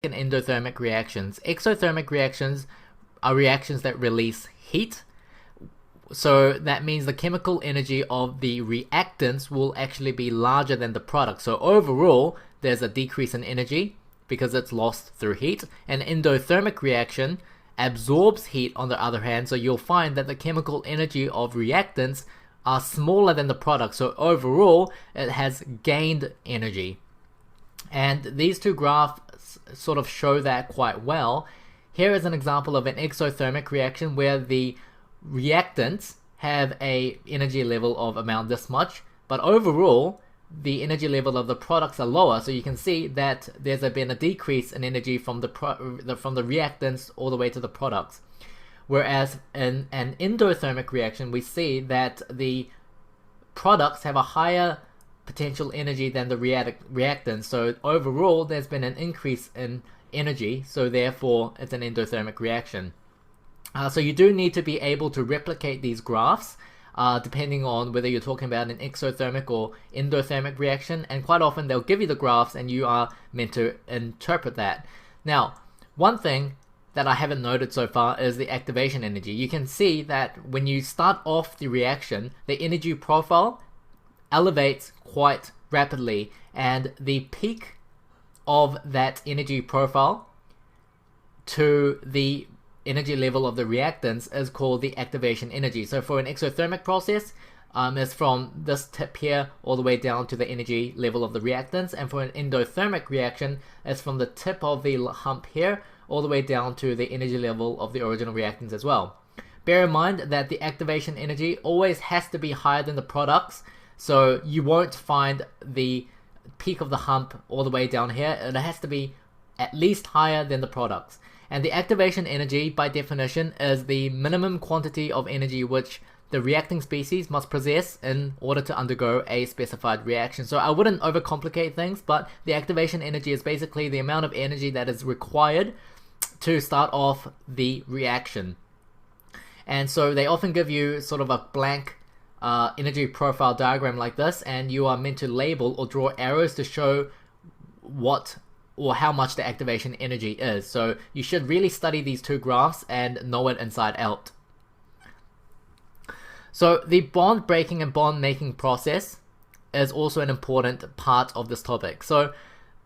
and endothermic reactions. Exothermic reactions are reactions that release heat. So that means the chemical energy of the reactants will actually be larger than the product. So overall, there's a decrease in energy because it's lost through heat. An endothermic reaction absorbs heat on the other hand, so you'll find that the chemical energy of reactants are smaller than the product. So overall, it has gained energy. And these two graphs sort of show that quite well. Here is an example of an exothermic reaction where the reactants have a energy level of amount this much, but overall the energy level of the products are lower. So you can see that there's been a decrease in energy from the reactants all the way to the products. Whereas in an endothermic reaction, we see that the products have a higher potential energy than the reactants. So overall, there's been an increase in energy, so therefore it's an endothermic reaction. So you do need to be able to replicate these graphs depending on whether you're talking about an exothermic or endothermic reaction, and quite often they'll give you the graphs and you are meant to interpret that. Now, one thing that I haven't noted so far is the activation energy. You can see that when you start off the reaction, the energy profile elevates quite rapidly, and the peak of that energy profile to the energy level of the reactants is called the activation energy. So for an exothermic process, it's from this tip here all the way down to the energy level of the reactants, and for an endothermic reaction, it's from the tip of the hump here all the way down to the energy level of the original reactants as well. Bear in mind that the activation energy always has to be higher than the products, so you won't find the peak of the hump all the way down here. It has to be at least higher than the products. And the activation energy, by definition, is the minimum quantity of energy which the reacting species must possess in order to undergo a specified reaction. So I wouldn't overcomplicate things, but the activation energy is basically the amount of energy that is required to start off the reaction. And so they often give you sort of a blank energy profile diagram like this, and you are meant to label or draw arrows to show what or how much the activation energy is. So you should really study these two graphs and know it inside out. So the bond breaking and bond making process is also an important part of this topic. So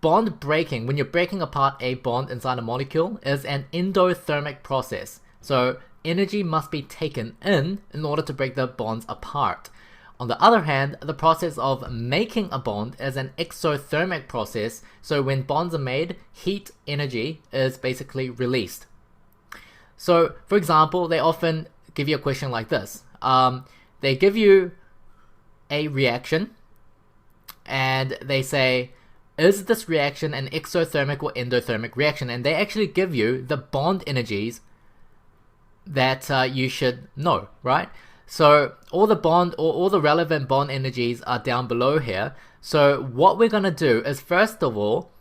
bond breaking, when you're breaking apart a bond inside a molecule, is an endothermic process. So energy must be taken in order to break the bonds apart. On the other hand, the process of making a bond is an exothermic process, so when bonds are made, heat energy is basically released. So, for example, they often give you a question like this. They give you a reaction, and they say, is this reaction an exothermic or endothermic reaction? And they actually give you the bond energies that you should know, right? So all the relevant bond energies are down below here. So what we're going to do is, first of all,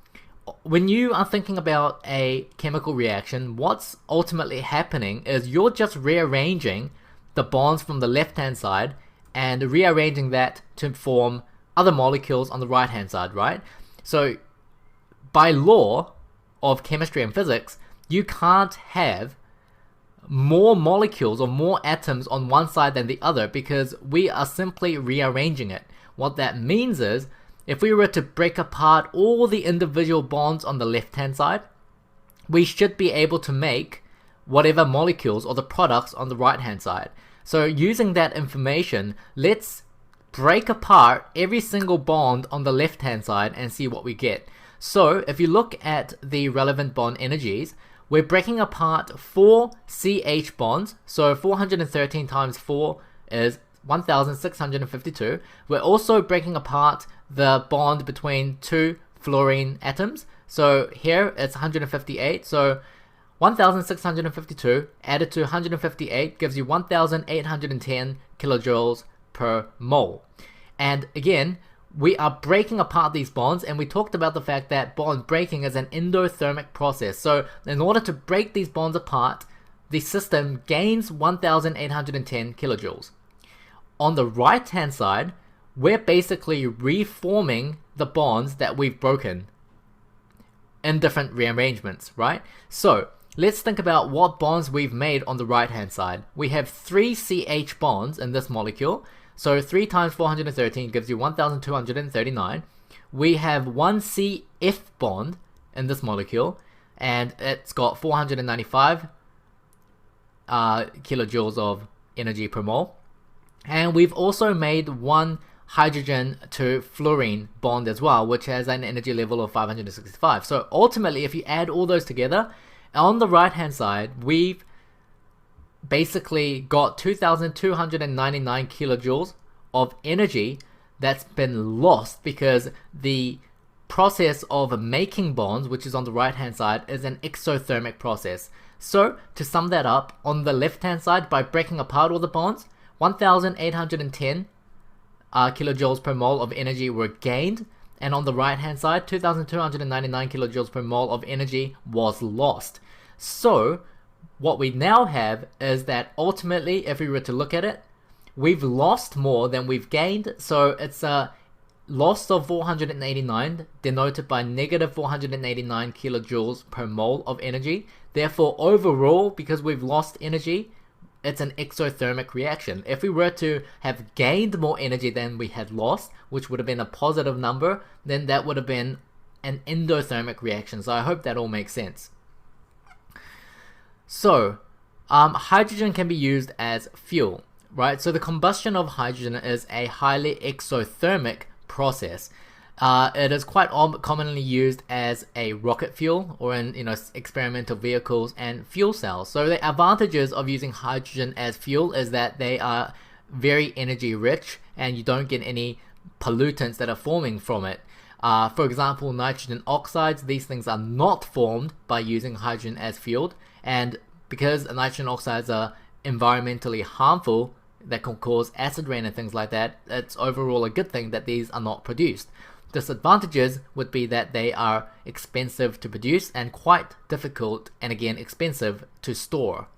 when you are thinking about a chemical reaction, what's ultimately happening is you're just rearranging the bonds from the left-hand side and rearranging that to form other molecules on the right-hand side, right? So by law of chemistry and physics, you can't have more molecules or more atoms on one side than the other because we are simply rearranging it. What that means is, if we were to break apart all the individual bonds on the left hand side, we should be able to make whatever molecules or the products on the right hand side. So using that information, let's break apart every single bond on the left hand side and see what we get. So if you look at the relevant bond energies, we're breaking apart 4 CH bonds, so 413 times 4 is 1652. We're also breaking apart the bond between 2 fluorine atoms, so here it's 158, so 1652 added to 158 gives you 1810 kilojoules per mole. And again, we are breaking apart these bonds, and we talked about the fact that bond breaking is an endothermic process. So in order to break these bonds apart, the system gains 1810 kilojoules. On the right hand side, we're basically reforming the bonds that we've broken. in different rearrangements, right? So let's think about what bonds we've made on the right hand side. We have 3 CH bonds in this molecule, so 3 times 413 gives you 1239. We have 1 CF bond in this molecule, and it's got 495 kilojoules of energy per mole. And we've also made 1 hydrogen to fluorine bond as well, which has an energy level of 565. So ultimately, if you add all those together, on the right hand side, we've basically got 2,299 kilojoules of energy that's been lost because the process of making bonds, which is on the right hand side, is an exothermic process. So to sum that up, on the left hand side, by breaking apart all the bonds, 1,810 kilojoules per mole of energy were gained, and on the right hand side, 2,299 kilojoules per mole of energy was lost. So what we now have is that ultimately, if we were to look at it, we've lost more than we've gained. So it's a loss of 489 denoted by negative 489 kilojoules per mole of energy. Therefore, overall, because we've lost energy, it's an exothermic reaction. If we were to have gained more energy than we had lost, which would have been a positive number, then that would have been an endothermic reaction. So I hope that all makes sense. So hydrogen can be used as fuel, right? So the combustion of hydrogen is a highly exothermic process. It is quite commonly used as a rocket fuel or in experimental vehicles and fuel cells. So the advantages of using hydrogen as fuel is that they are very energy rich and you don't get any pollutants that are forming from it. For example, nitrogen oxides, these things are not formed by using hydrogen as fuel, and because nitrogen oxides are environmentally harmful that can cause acid rain and things like that, it's overall a good thing that these are not produced. Disadvantages would be that they are expensive to produce and quite difficult and again expensive to store.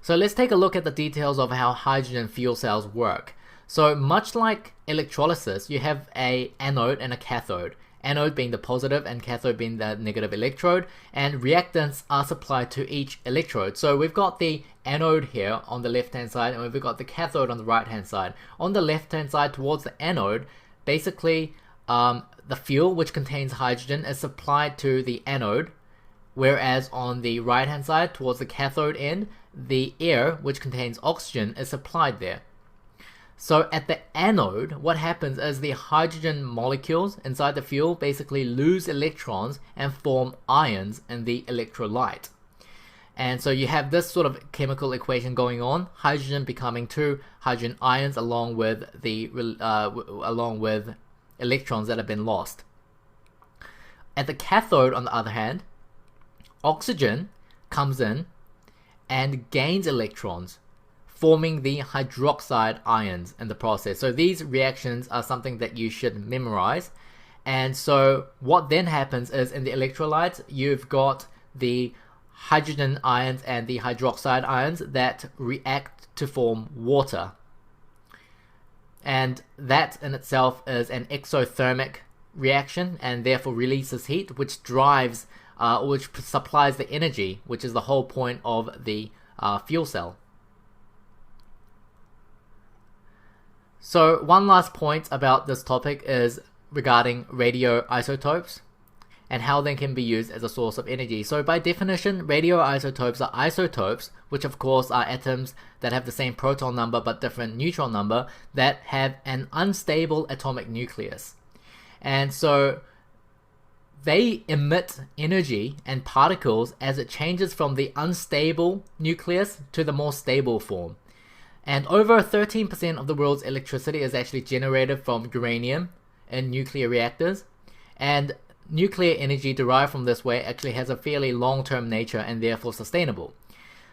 So let's take a look at the details of how hydrogen fuel cells work. So much like electrolysis, you have an anode and a cathode. Anode being the positive and cathode being the negative electrode, and reactants are supplied to each electrode. So we've got the anode here on the left hand side and we've got the cathode on the right hand side. On the left hand side towards the anode, basically the fuel, which contains hydrogen, is supplied to the anode, whereas on the right hand side towards the cathode end, the air, which contains oxygen, is supplied there. So at the anode, what happens is the hydrogen molecules inside the fuel basically lose electrons and form ions in the electrolyte. And so you have this sort of chemical equation going on, hydrogen becoming 2 hydrogen ions along with electrons that have been lost. At the cathode, on the other hand, oxygen comes in and gains electrons, forming the hydroxide ions in the process. So these reactions are something that you should memorize. And so what then happens is in the electrolytes, you've got the hydrogen ions and the hydroxide ions that react to form water. And that in itself is an exothermic reaction and therefore releases heat, which drives, which supplies the energy, which is the whole point of the fuel cell. So one last point about this topic is regarding radioisotopes and how they can be used as a source of energy. So by definition, radioisotopes are isotopes, which of course are atoms that have the same proton number but different neutron number, that have an unstable atomic nucleus. And so they emit energy and particles as it changes from the unstable nucleus to the more stable form. And over 13% of the world's electricity is actually generated from uranium in nuclear reactors. And nuclear energy derived from this way actually has a fairly long-term nature and therefore sustainable.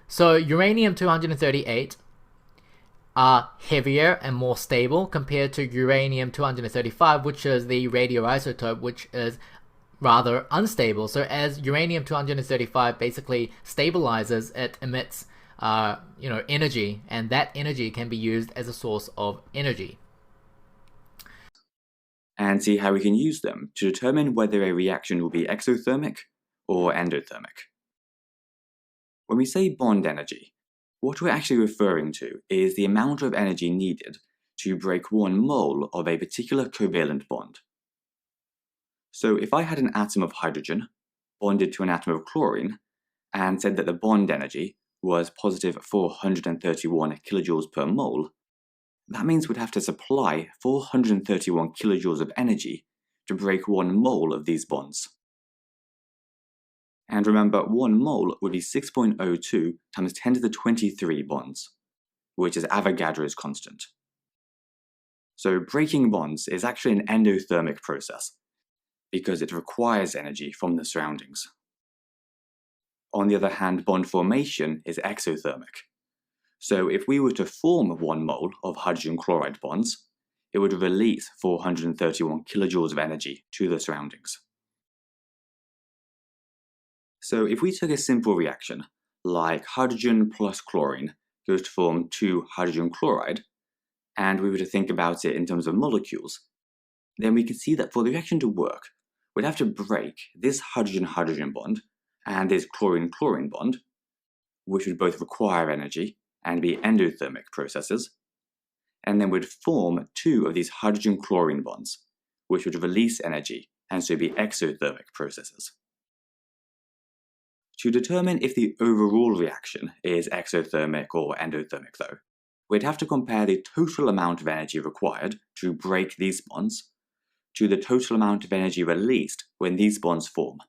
So uranium-238 are heavier and more stable compared to uranium-235, which is the radioisotope, which is rather unstable. So as uranium-235 basically stabilizes, it emits energy, and that energy can be used as a source of energy. and see how we can use them to determine whether a reaction will be exothermic or endothermic. When we say bond energy, what we're actually referring to is the amount of energy needed to break 1 mole of a particular covalent bond. So if I had an atom of hydrogen bonded to an atom of chlorine and said that the bond energy was positive 431 kilojoules per mole, that means we'd have to supply 431 kilojoules of energy to break 1 mole of these bonds. And remember, 1 mole would be 6.02 times 10 to the 23 bonds, which is Avogadro's constant. So breaking bonds is actually an endothermic process, because it requires energy from the surroundings. On the other hand, bond formation is exothermic. So if we were to form 1 mole of hydrogen chloride bonds, it would release 431 kilojoules of energy to the surroundings. So if we took a simple reaction, like hydrogen plus chlorine goes to form 2 hydrogen chloride, and we were to think about it in terms of molecules, then we can see that for the reaction to work, we'd have to break this hydrogen-hydrogen bond and this chlorine-chlorine bond, which would both require energy and be endothermic processes, and then would form 2 of these hydrogen-chlorine bonds, which would release energy and so be exothermic processes. To determine if the overall reaction is exothermic or endothermic though, we'd have to compare the total amount of energy required to break these bonds to the total amount of energy released when these bonds form.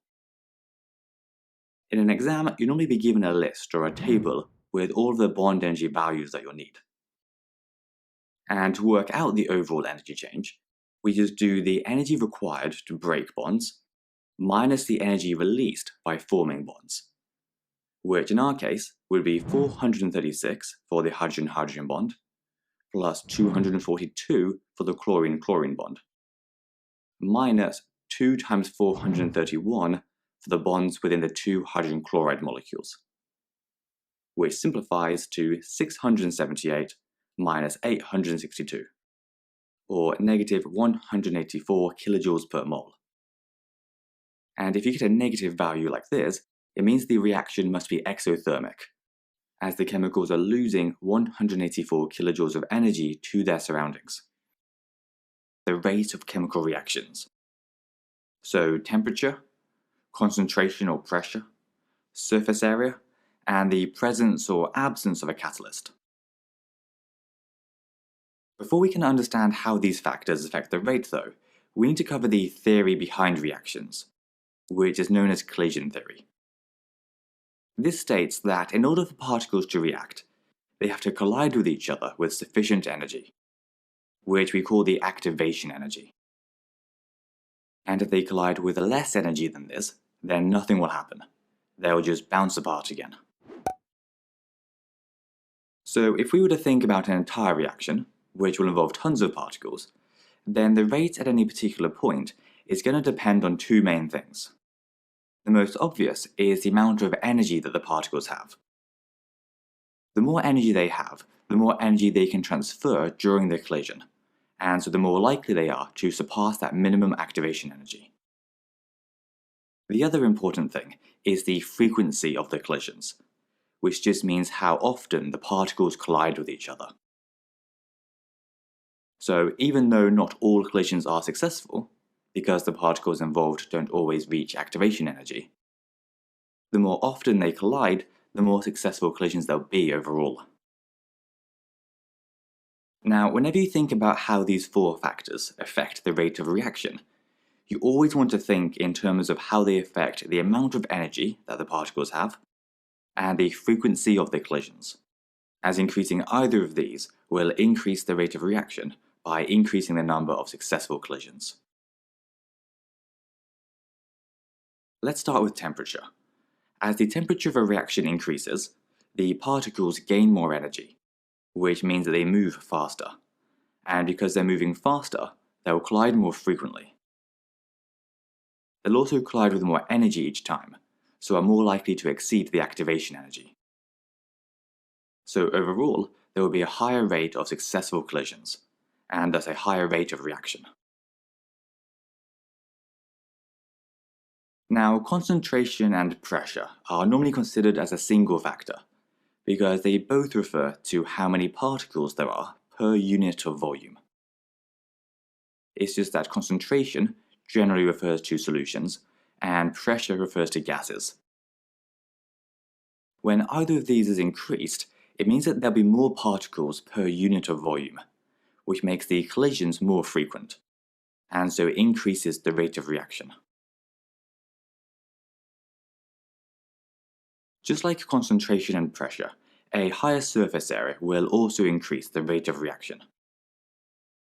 In an exam, you'll normally be given a list or a table with all of the bond energy values that you'll need. And to work out the overall energy change, we just do the energy required to break bonds minus the energy released by forming bonds, which in our case would be 436 for the hydrogen-hydrogen bond, plus 242 for the chlorine-chlorine bond, minus 2 times 431 for the bonds within the 2 hydrogen chloride molecules, which simplifies to 678 minus 862, or negative 184 kilojoules per mole. And if you get a negative value like this, it means the reaction must be exothermic, as the chemicals are losing 184 kilojoules of energy to their surroundings. The rate of chemical reactions. So temperature, concentration or pressure, surface area, and the presence or absence of a catalyst. Before we can understand how these factors affect the rate though, we need to cover the theory behind reactions, which is known as collision theory. This states that in order for particles to react, they have to collide with each other with sufficient energy, which we call the activation energy. And if they collide with less energy than this, then nothing will happen. They'll just bounce apart again. So if we were to think about an entire reaction, which will involve tons of particles, then the rate at any particular point is going to depend on 2 main things. The most obvious is the amount of energy that the particles have. The more energy they have, the more energy they can transfer during the collision, and so the more likely they are to surpass that minimum activation energy. The other important thing is the frequency of the collisions, which just means how often the particles collide with each other. So even though not all collisions are successful, because the particles involved don't always reach activation energy, the more often they collide, the more successful collisions there'll be overall. Now, whenever you think about how these 4 factors affect the rate of a reaction, you always want to think in terms of how they affect the amount of energy that the particles have and the frequency of the collisions, as increasing either of these will increase the rate of reaction by increasing the number of successful collisions. Let's start with temperature. As the temperature of a reaction increases, the particles gain more energy, which means that they move faster. And because they're moving faster, they'll collide more frequently. They'll also collide with more energy each time, so are more likely to exceed the activation energy. So overall, there will be a higher rate of successful collisions, and thus a higher rate of reaction. Now, concentration and pressure are normally considered as a single factor because they both refer to how many particles there are per unit of volume. It's just that concentration generally refers to solutions and pressure refers to gases. When either of these is increased, it means that there'll be more particles per unit of volume, which makes the collisions more frequent, and so it increases the rate of reaction. Just like concentration and pressure, a higher surface area will also increase the rate of reaction.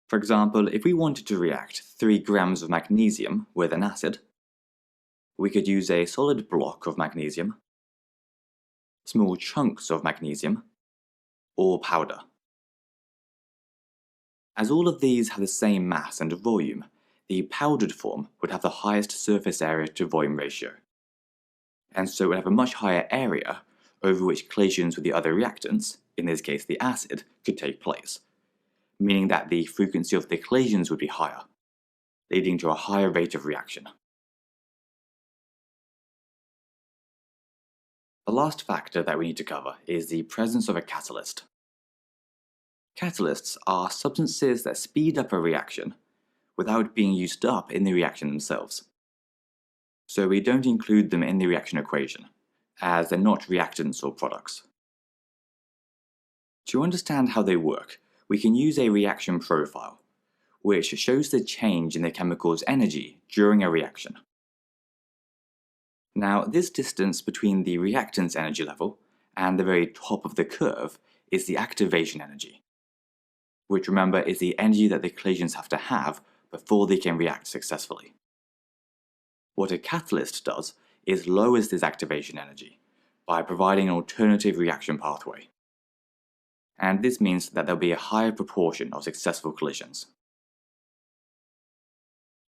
For example, if we wanted to react 3 grams of magnesium with an acid, we could use a solid block of magnesium, small chunks of magnesium, or powder. As all of these have the same mass and volume, the powdered form would have the highest surface area to volume ratio, and so it would have a much higher area over which collisions with the other reactants, in this case the acid, could take place, meaning that the frequency of the collisions would be higher, leading to a higher rate of reaction. The last factor that we need to cover is the presence of a catalyst. Catalysts are substances that speed up a reaction without being used up in the reaction themselves. So we don't include them in the reaction equation, as they're not reactants or products. To understand how they work, we can use a reaction profile, which shows the change in the chemical's energy during a reaction. Now, this distance between the reactant's energy level and the very top of the curve is the activation energy, which, remember, is the energy that the collisions have to have before they can react successfully. What a catalyst does is lowers this activation energy by providing an alternative reaction pathway. And this means that there'll be a higher proportion of successful collisions.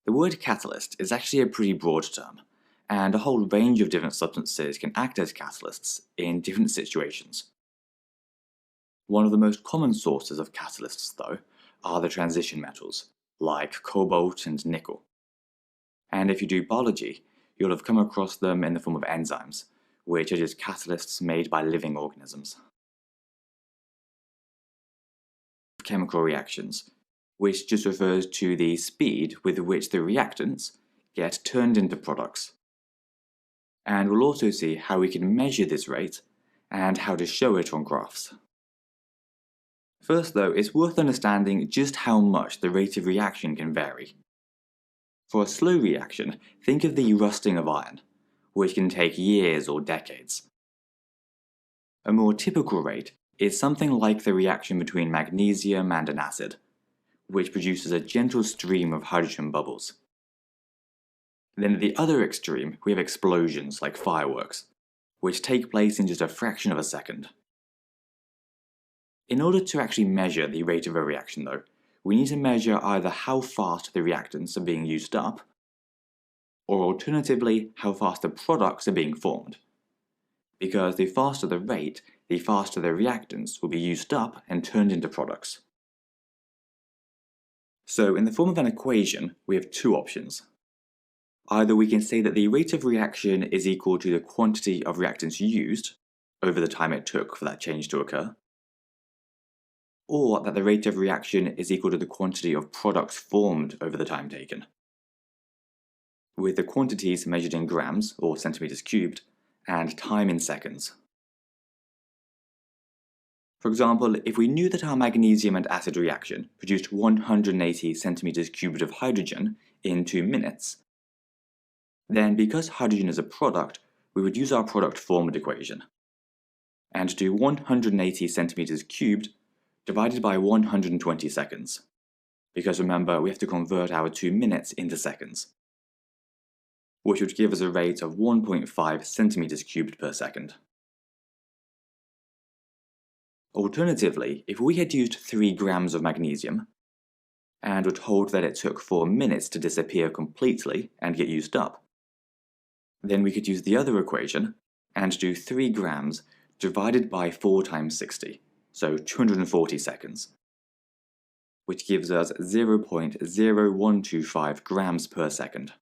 The word catalyst is actually a pretty broad term, and a whole range of different substances can act as catalysts in different situations. One of the most common sources of catalysts, though, are the transition metals, like cobalt and nickel. And if you do biology, you'll have come across them in the form of enzymes, which are just catalysts made by living organisms. Chemical reactions, which just refers to the speed with which the reactants get turned into products. And we'll also see how we can measure this rate and how to show it on graphs. First, though, it's worth understanding just how much the rate of reaction can vary. For a slow reaction, think of the rusting of iron, which can take years or decades. A more typical rate is something like the reaction between magnesium and an acid, which produces a gentle stream of hydrogen bubbles. Then at the other extreme, we have explosions like fireworks, which take place in just a fraction of a second. In order to actually measure the rate of a reaction, though, we need to measure either how fast the reactants are being used up, or alternatively, how fast the products are being formed. Because the faster the rate, the faster the reactants will be used up and turned into products. So in the form of an equation, we have two options. Either we can say that the rate of reaction is equal to the quantity of reactants used over the time it took for that change to occur, or that the rate of reaction is equal to the quantity of products formed over the time taken, with the quantities measured in grams or centimeters cubed, and time in seconds. For example, if we knew that our magnesium and acid reaction produced 180 centimeters cubed of hydrogen in 2 minutes, then because hydrogen is a product, we would use our product formed equation, and do 180 centimeters cubed divided by 120 seconds, because remember, we have to convert our 2 minutes into seconds, which would give us a rate of 1.5 centimeters cubed per second. Alternatively, if we had used 3 grams of magnesium, and were told that it took 4 minutes to disappear completely and get used up, then we could use the other equation and do 3 grams divided by 4 times 60, so 240 seconds, which gives us 0.0125 grams per second.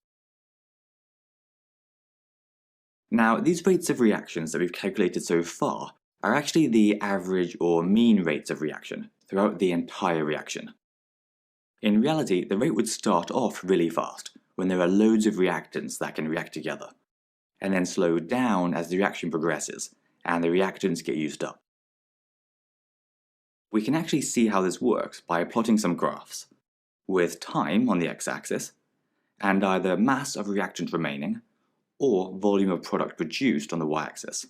Now, these rates of reactions that we've calculated so far are actually the average or mean rates of reaction throughout the entire reaction. In reality, the rate would start off really fast when there are loads of reactants that can react together, and then slow down as the reaction progresses and the reactants get used up. We can actually see how this works by plotting some graphs, with time on the x-axis, and either mass of reactant remaining, or volume of product produced on the y-axis.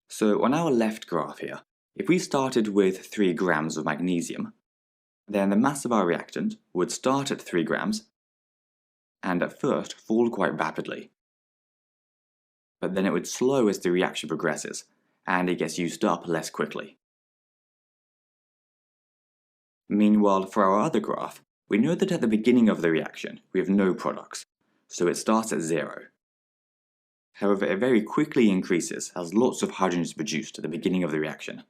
So on our left graph here, if we started with 3 grams of magnesium, then the mass of our reactant would start at 3 grams, and at first fall quite rapidly. But then it would slow as the reaction progresses, and it gets used up less quickly. Meanwhile, for our other graph, we know that at the beginning of the reaction we have no products, so it starts at 0. However, it very quickly increases as lots of hydrogen is produced at the beginning of the reaction.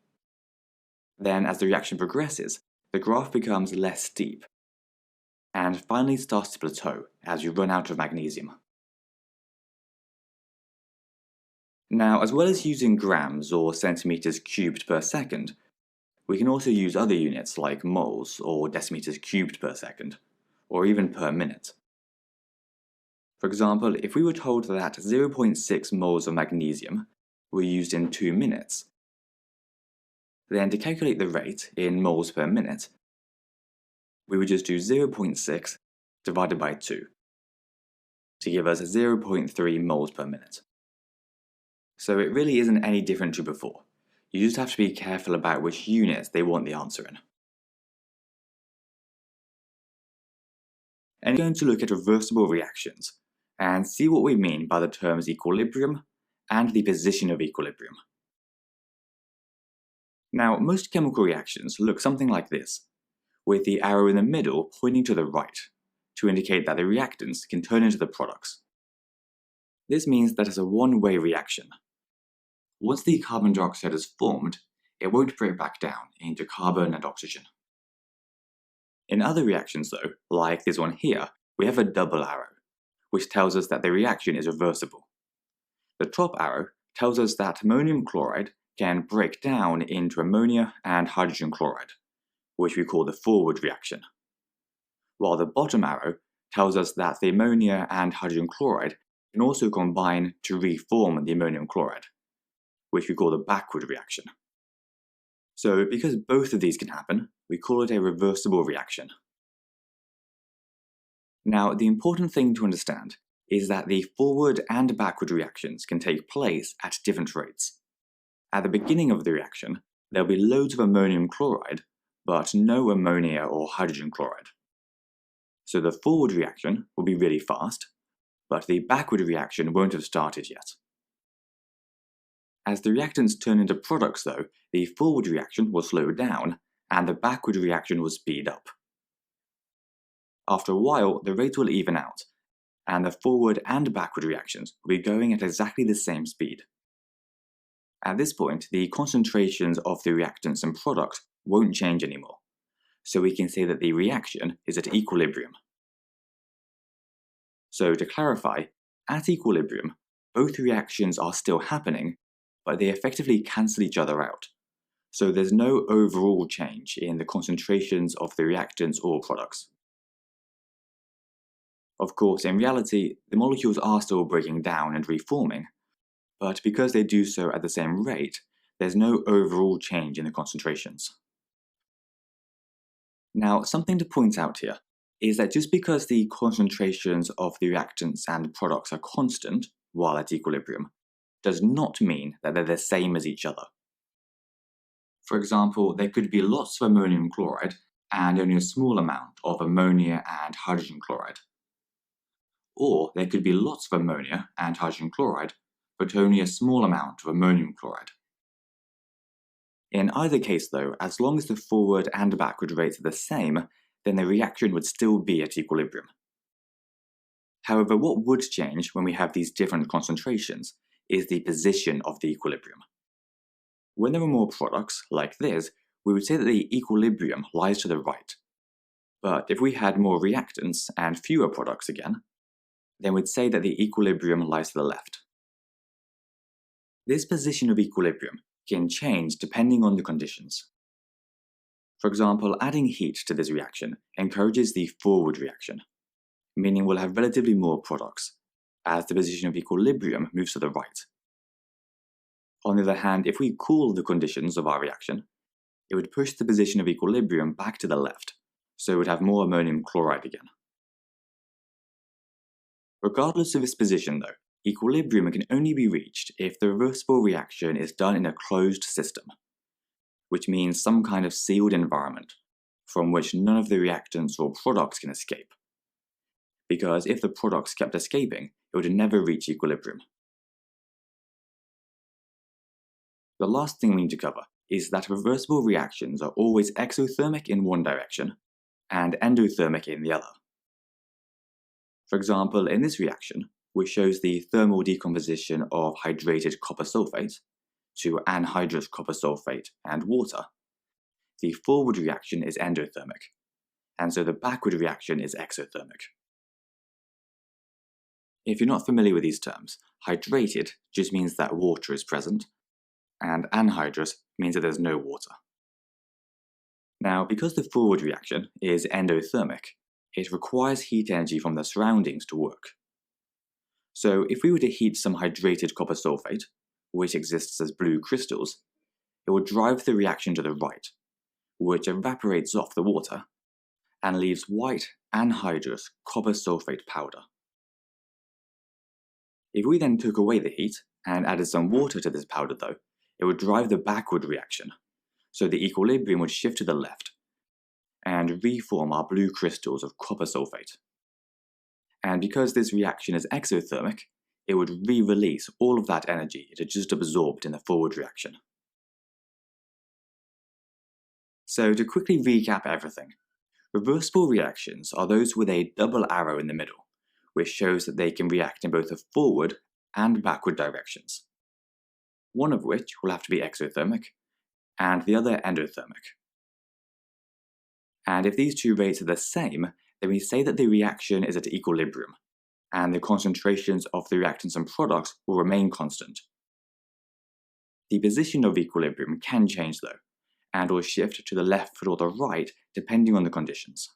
Then, as the reaction progresses, the graph becomes less steep, and finally starts to plateau as you run out of magnesium. Now, as well as using grams or centimeters cubed per second, we can also use other units like moles or decimeters cubed per second, or even per minute. For example, if we were told that 0.6 moles of magnesium were used in 2 minutes, then to calculate the rate in moles per minute, we would just do 0.6 divided by 2 to give us 0.3 moles per minute. So it really isn't any different to before. You just have to be careful about which units they want the answer in. And we're going to look at reversible reactions and see what we mean by the terms equilibrium and the position of equilibrium. Now, most chemical reactions look something like this, with the arrow in the middle pointing to the right, to indicate that the reactants can turn into the products. This means that it's a one-way reaction. Once the carbon dioxide is formed, it won't break back down into carbon and oxygen. In other reactions though, like this one here, we have a double arrow, which tells us that the reaction is reversible. The top arrow tells us that ammonium chloride can break down into ammonia and hydrogen chloride, which we call the forward reaction, while the bottom arrow tells us that the ammonia and hydrogen chloride can also combine to reform the ammonium chloride, which we call the backward reaction. So because both of these can happen, we call it a reversible reaction. Now, the important thing to understand is that the forward and backward reactions can take place at different rates. At the beginning of the reaction, there'll be loads of ammonium chloride, but no ammonia or hydrogen chloride. So the forward reaction will be really fast, but the backward reaction won't have started yet. As the reactants turn into products though, the forward reaction will slow down, and the backward reaction will speed up. After a while, the rates will even out, and the forward and backward reactions will be going at exactly the same speed. At this point, the concentrations of the reactants and products won't change anymore, so we can say that the reaction is at equilibrium. So to clarify, at equilibrium, both reactions are still happening, but they effectively cancel each other out. So there's no overall change in the concentrations of the reactants or products. Of course, in reality, the molecules are still breaking down and reforming, but because they do so at the same rate, there's no overall change in the concentrations. Now, something to point out here is that just because the concentrations of the reactants and products are constant while at equilibrium, does not mean that they're the same as each other. For example, there could be lots of ammonium chloride and only a small amount of ammonia and hydrogen chloride. Or there could be lots of ammonia and hydrogen chloride, but only a small amount of ammonium chloride. In either case though, as long as the forward and backward rates are the same, then the reaction would still be at equilibrium. However, what would change when we have these different concentrations is the position of the equilibrium. When there are more products, like this, we would say that the equilibrium lies to the right. But if we had more reactants and fewer products again, then we'd say that the equilibrium lies to the left. This position of equilibrium can change depending on the conditions. For example, adding heat to this reaction encourages the forward reaction, meaning we'll have relatively more products, as the position of equilibrium moves to the right. On the other hand, if we cool the conditions of our reaction, it would push the position of equilibrium back to the left, so we'd have more ammonium chloride again. Regardless of its position though, equilibrium can only be reached if the reversible reaction is done in a closed system, which means some kind of sealed environment from which none of the reactants or products can escape. Because if the products kept escaping, it would never reach equilibrium. The last thing we need to cover is that reversible reactions are always exothermic in one direction and endothermic in the other. For example, in this reaction, which shows the thermal decomposition of hydrated copper sulfate to anhydrous copper sulfate and water, the forward reaction is endothermic, and so the backward reaction is exothermic. If you're not familiar with these terms, hydrated just means that water is present, and anhydrous means that there's no water. Now, because the forward reaction is endothermic, it requires heat energy from the surroundings to work. So if we were to heat some hydrated copper sulfate, which exists as blue crystals, it will drive the reaction to the right, which evaporates off the water and leaves white anhydrous copper sulfate powder. If we then took away the heat and added some water to this powder though, it would drive the backward reaction, so the equilibrium would shift to the left and reform our blue crystals of copper sulfate. And because this reaction is exothermic, it would re-release all of that energy it had just absorbed in the forward reaction. So to quickly recap everything, reversible reactions are those with a double arrow in the middle, which shows that they can react in both the forward and backward directions, one of which will have to be exothermic, and the other endothermic. And if these two rates are the same, then we say that the reaction is at equilibrium, and the concentrations of the reactants and products will remain constant. The position of equilibrium can change though, and will shift to the left or the right depending on the conditions.